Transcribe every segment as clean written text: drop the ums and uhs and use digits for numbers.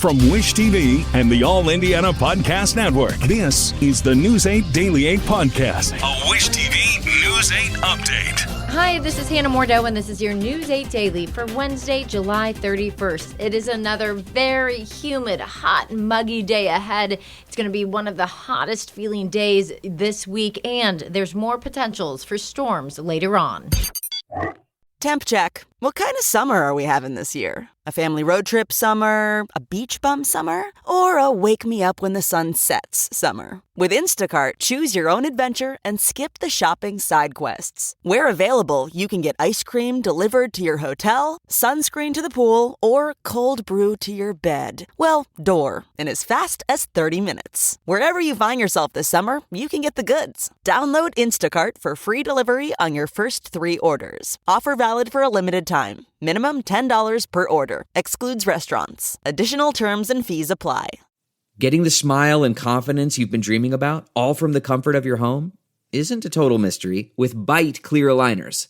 From Wish TV and the All Indiana Podcast Network, this is the News 8 Daily 8 Podcast, a Wish TV News 8 update. Hi, this is Hannah Mordeau, and this is your News 8 Daily for Wednesday, July 31st. It is another very humid, hot, muggy day ahead. It's going to be one of the hottest feeling days this week, and there's more potentials for storms later on. Temp check. What kind of summer are we having this year? A family road trip summer? A beach bum summer? Or a wake me up when the sun sets summer? With Instacart, choose your own adventure and skip the shopping side quests. Where available, you can get ice cream delivered to your hotel, sunscreen to the pool, or cold brew to your bed. Well, door, in as fast as 30 minutes. Wherever you find yourself this summer, you can get the goods. Download Instacart for free delivery on your first 3 orders. Offer valid for a limited time. Minimum $10 per order. Excludes restaurants. Additional terms and fees apply. Getting the smile and confidence you've been dreaming about, all from the comfort of your home, isn't a total mystery with Bite Clear Aligners.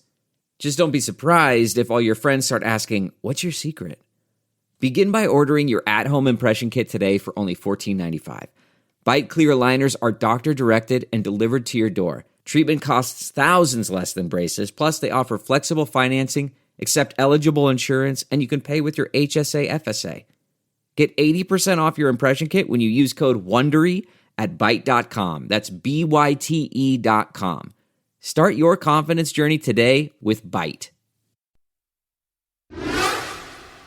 Just don't be surprised if all your friends start asking, "What's your secret?" Begin by ordering your at-home impression kit today for only $14.95. Bite Clear Aligners are doctor-directed and delivered to your door. Treatment costs thousands less than braces, plus they offer flexible financing, accept eligible insurance, and you can pay with your HSA FSA. Get 80% off your impression kit when you use code WONDERY at Byte.com. That's BYTE.com. Start your confidence journey today with Byte.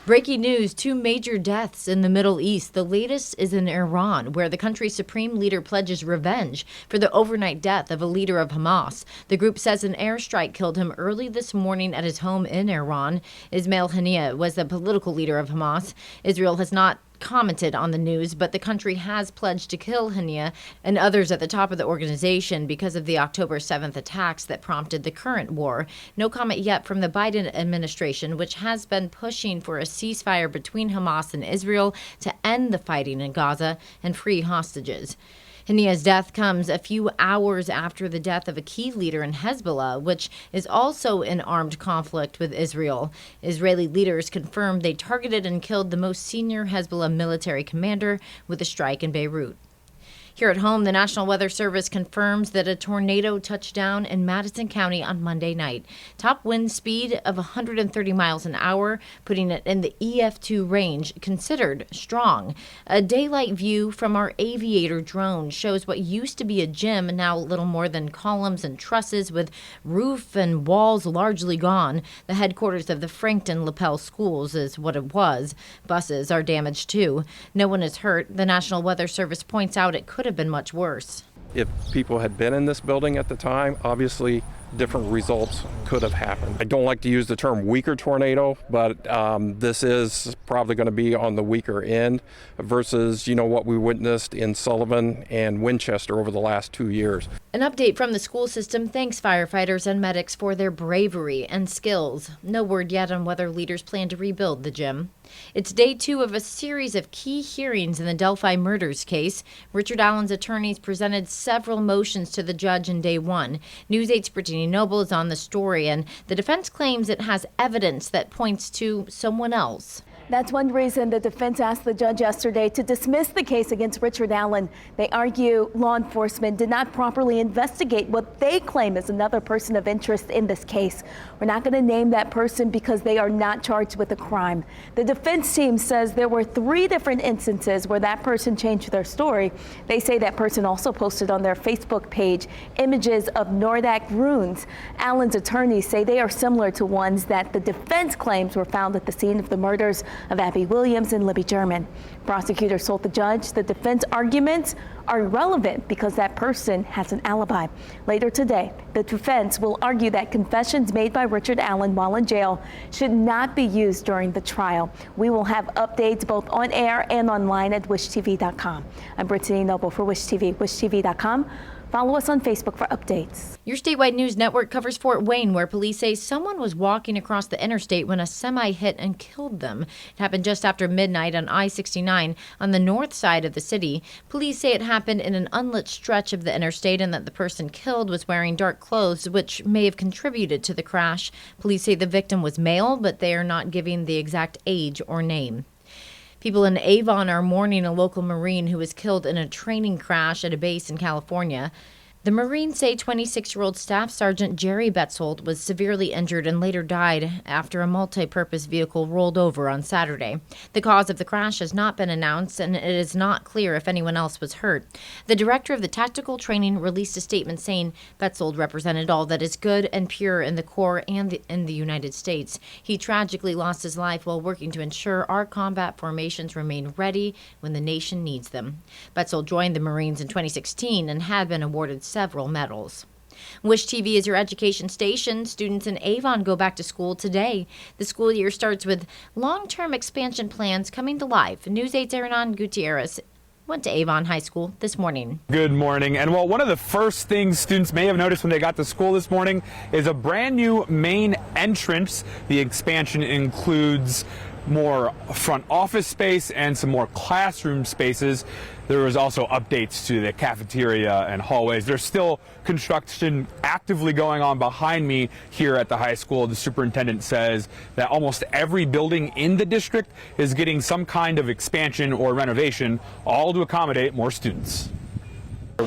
Breaking news, 2 major deaths in the Middle East. The latest is in Iran, where the country's supreme leader pledges revenge for the overnight death of a leader of Hamas. The group says an airstrike killed him early this morning at his home in Iran. Ismail Haniyeh was the political leader of Hamas. Israel has not commented on the news, but the country has pledged to kill Haniyeh and others at the top of the organization because of the October 7th attacks that prompted the current war. No comment yet from the Biden administration, which has been pushing for a ceasefire between Hamas and Israel to end the fighting in Gaza and free hostages. Haniyeh's death comes a few hours after the death of a key leader in Hezbollah, which is also in armed conflict with Israel. Israeli leaders confirmed they targeted and killed the most senior Hezbollah military commander with a strike in Beirut. Here at home, the National Weather Service confirms that a tornado touched down in Madison County on Monday night. Top wind speed of 130 miles an hour, putting it in the EF2 range, considered strong. A daylight view from our Aviator drone shows what used to be a gym, now little more than columns and trusses with roof and walls largely gone. The headquarters of the Frankton Lapel schools is what it was. Buses are damaged too. No one is hurt. The National Weather Service points out it could have been much worse. If people had been in this building at the time, obviously different results could have happened. I don't like to use the term weaker tornado, but this is probably going to be on the weaker end versus, what we witnessed in Sullivan and Winchester over the last 2 years. An update from the school system thanks firefighters and medics for their bravery and skills. No word yet on whether leaders plan to rebuild the gym. It's day 2 of a series of key hearings in the Delphi Murders case. Richard Allen's attorneys presented several motions to the judge in day 1. News 8's Brittany Noble is on the story, and the defense claims it has evidence that points to someone else. That's one reason the defense asked the judge yesterday to dismiss the case against Richard Allen. They argue law enforcement did not properly investigate what they claim is another person of interest in this case. We're not going to name that person because they are not charged with a crime. The defense team says there were 3 different instances where that person changed their story. They say that person also posted on their Facebook page images of Nordak ruins. Allen's attorneys say they are similar to ones that the defense claims were found at the scene of the murders of Abby Williams and Libby German. Prosecutors told the judge the defense arguments are irrelevant because that person has an alibi. Later today, the defense will argue that confessions made by Richard Allen while in jail should not be used during the trial. We will have updates both on air and online at wishtv.com. I'm Brittany Noble for Wish TV, wishtv.com. Follow us on Facebook for updates. Your statewide news network covers Fort Wayne, where police say someone was walking across the interstate when a semi hit and killed them. It happened just after midnight on I-69 on the north side of the city. Police say it happened in an unlit stretch of the interstate and that the person killed was wearing dark clothes, which may have contributed to the crash. Police say the victim was male, but they are not giving the exact age or name. People in Avon are mourning a local Marine who was killed in a training crash at a base in California. The Marines say 26-year-old Staff Sergeant Jerry Betzold was severely injured and later died after a multi-purpose vehicle rolled over on Saturday. The cause of the crash has not been announced, and it is not clear if anyone else was hurt. The director of the tactical training released a statement saying Betzold represented all that is good and pure in the Corps and in the United States. He tragically lost his life while working to ensure our combat formations remain ready when the nation needs them. Betzold joined the Marines in 2016 and had been awarded several medals. Wish TV is your education station. Students in Avon go back to school today. The school year starts with long-term expansion plans coming to life. News 8's Aaron Gutierrez went to Avon High School this morning. Good morning. And well, one of the first things students may have noticed when they got to school this morning is a brand new main entrance. The expansion includes more front office space and some more classroom spaces. There was also updates to the cafeteria and hallways. There's still construction actively going on behind me here at the high school. The superintendent says that almost every building in the district is getting some kind of expansion or renovation, all to accommodate more students.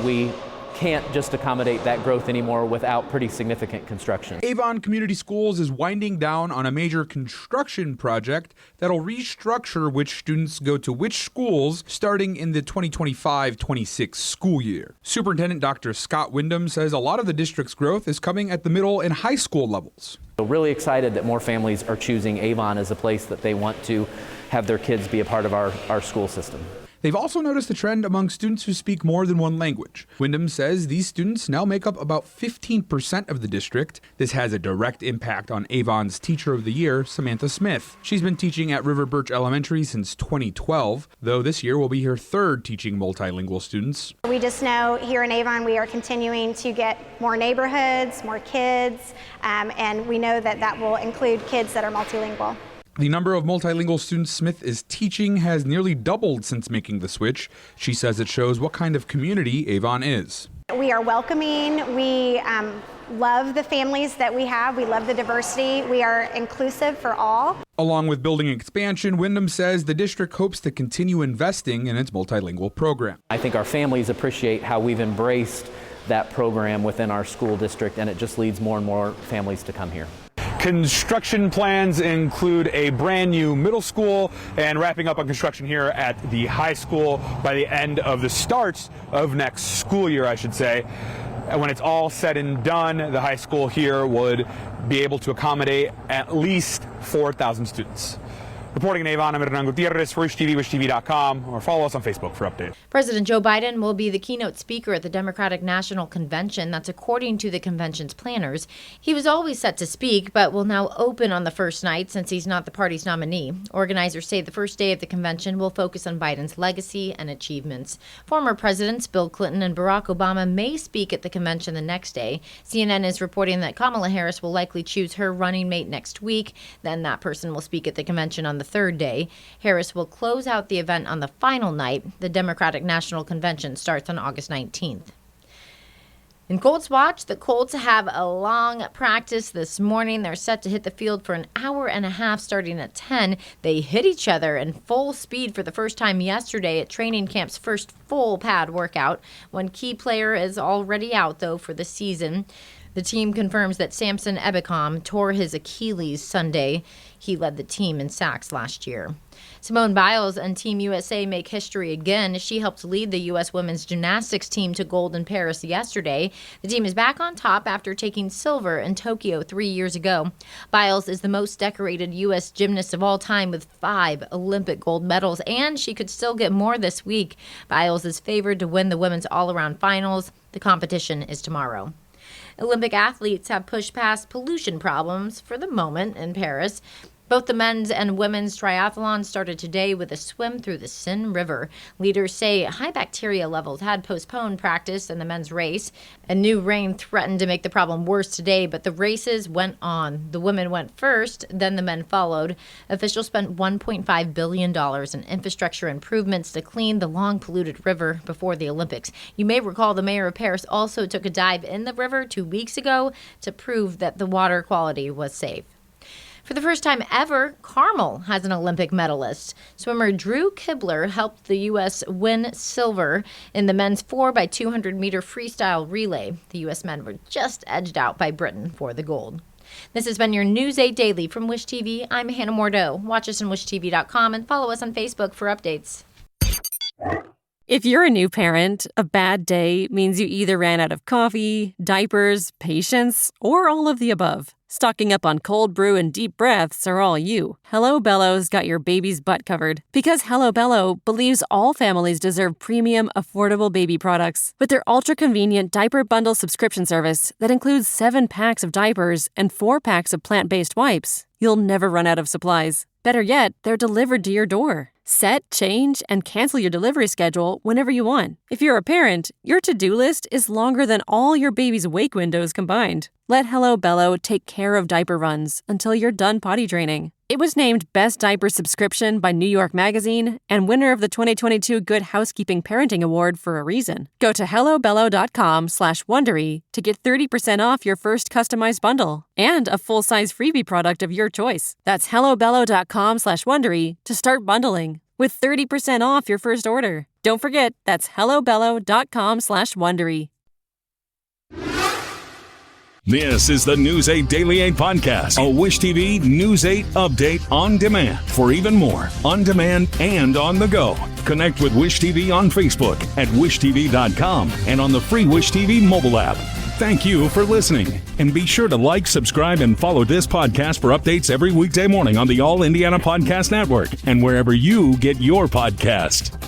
We can't just accommodate that growth anymore without pretty significant construction. Avon Community Schools is winding down on a major construction project that'll restructure which students go to which schools starting in the 2025-26 school year. Superintendent Dr. Scott Wyndham says a lot of the district's growth is coming at the middle and high school levels. So really excited that more families are choosing Avon as a place that they want to have their kids be a part of our school system. They've also noticed a trend among students who speak more than one language. Wyndham says these students now make up about 15% of the district. This has a direct impact on Avon's Teacher of the Year, Samantha Smith. She's been teaching at River Birch Elementary since 2012, though this year will be her third teaching multilingual students. We just know here in Avon we are continuing to get more neighborhoods, more kids, and we know that that will include kids that are multilingual. The number of multilingual students Smith is teaching has nearly doubled since making the switch. She says it shows what kind of community Avon is. We are welcoming. We love the families that we have. We love the diversity. We are inclusive for all. Along with building expansion, Wyndham says the district hopes to continue investing in its multilingual program. I think our families appreciate how we've embraced that program within our school district, and it just leads more and more families to come here. Construction plans include a brand new middle school and wrapping up on construction here at the high school by the end of the start of next school year, I should say. And when it's all said and done, the high school here would be able to accommodate at least 4,000 students. Reporting in Avon, I'm Hernán Gutierrez for Wish TV, wishtv.com, or follow us on Facebook for updates. President Joe Biden will be the keynote speaker at the Democratic National Convention. That's according to the convention's planners. He was always set to speak, but will now open on the first night since he's not the party's nominee. Organizers say the first day of the convention will focus on Biden's legacy and achievements. Former presidents Bill Clinton and Barack Obama may speak at the convention the next day. CNN is reporting that Kamala Harris will likely choose her running mate next week. Then that person will speak at the convention on the third day. Harris will close out the event on the final night. The Democratic National Convention starts on August 19th. In Colts watch, the Colts have a long practice this morning. They're set to hit the field for an hour and a half starting at 10. They hit each other in full speed for the first time yesterday at training camp's first full pad workout. One key player is already out, though, for the season. The team confirms that Samson Ebicom tore his Achilles Sunday. He led the team in sacks last year. Simone Biles and Team USA make history again. She helped lead the U.S. women's gymnastics team to gold in Paris yesterday. The team is back on top after taking silver in Tokyo 3 years ago. Biles is the most decorated U.S. gymnast of all time with 5 Olympic gold medals, and she could still get more this week. Biles is favored to win the women's all-around finals. The competition is tomorrow. Olympic athletes have pushed past pollution problems for the moment in Paris. Both the men's and women's triathlon started today with a swim through the Seine River. Leaders say high bacteria levels had postponed practice in the men's race. A new rain threatened to make the problem worse today, but the races went on. The women went first, then the men followed. Officials spent $1.5 billion in infrastructure improvements to clean the long-polluted river before the Olympics. You may recall the mayor of Paris also took a dive in the river 2 weeks ago to prove that the water quality was safe. For the first time ever, Carmel has an Olympic medalist. Swimmer Drew Kibler helped the U.S. win silver in the men's 4x200-meter freestyle relay. The U.S. men were just edged out by Britain for the gold. This has been your News 8 Daily from Wish TV. I'm Hannah Mordeau. Watch us on wishtv.com and follow us on Facebook for updates. If you're a new parent, a bad day means you either ran out of coffee, diapers, patience, or all of the above. Stocking up on cold brew and deep breaths are all you. Hello Bello's got your baby's butt covered. Because Hello Bello believes all families deserve premium, affordable baby products. With their ultra-convenient diaper bundle subscription service that includes 7 packs of diapers and 4 packs of plant-based wipes, you'll never run out of supplies. Better yet, they're delivered to your door. Set, change, and cancel your delivery schedule whenever you want. If you're a parent, your to-do list is longer than all your baby's wake windows combined. Let Hello Bello take care of diaper runs until you're done potty training. It was named Best Diaper Subscription by New York Magazine and winner of the 2022 Good Housekeeping Parenting Award for a reason. Go to hellobello.com/Wondery to get 30% off your first customized bundle and a full-size freebie product of your choice. That's hellobello.com/Wondery to start bundling with 30% off your first order. Don't forget, that's hellobello.com/Wondery. This is the News 8 Daily 8 podcast, a Wish TV News 8 update on demand. For even more, on demand and on the go, connect with Wish TV on Facebook at wishtv.com and on the free Wish TV mobile app. Thank you for listening, and be sure to like, subscribe, and follow this podcast for updates every weekday morning on the All Indiana Podcast Network and wherever you get your podcast.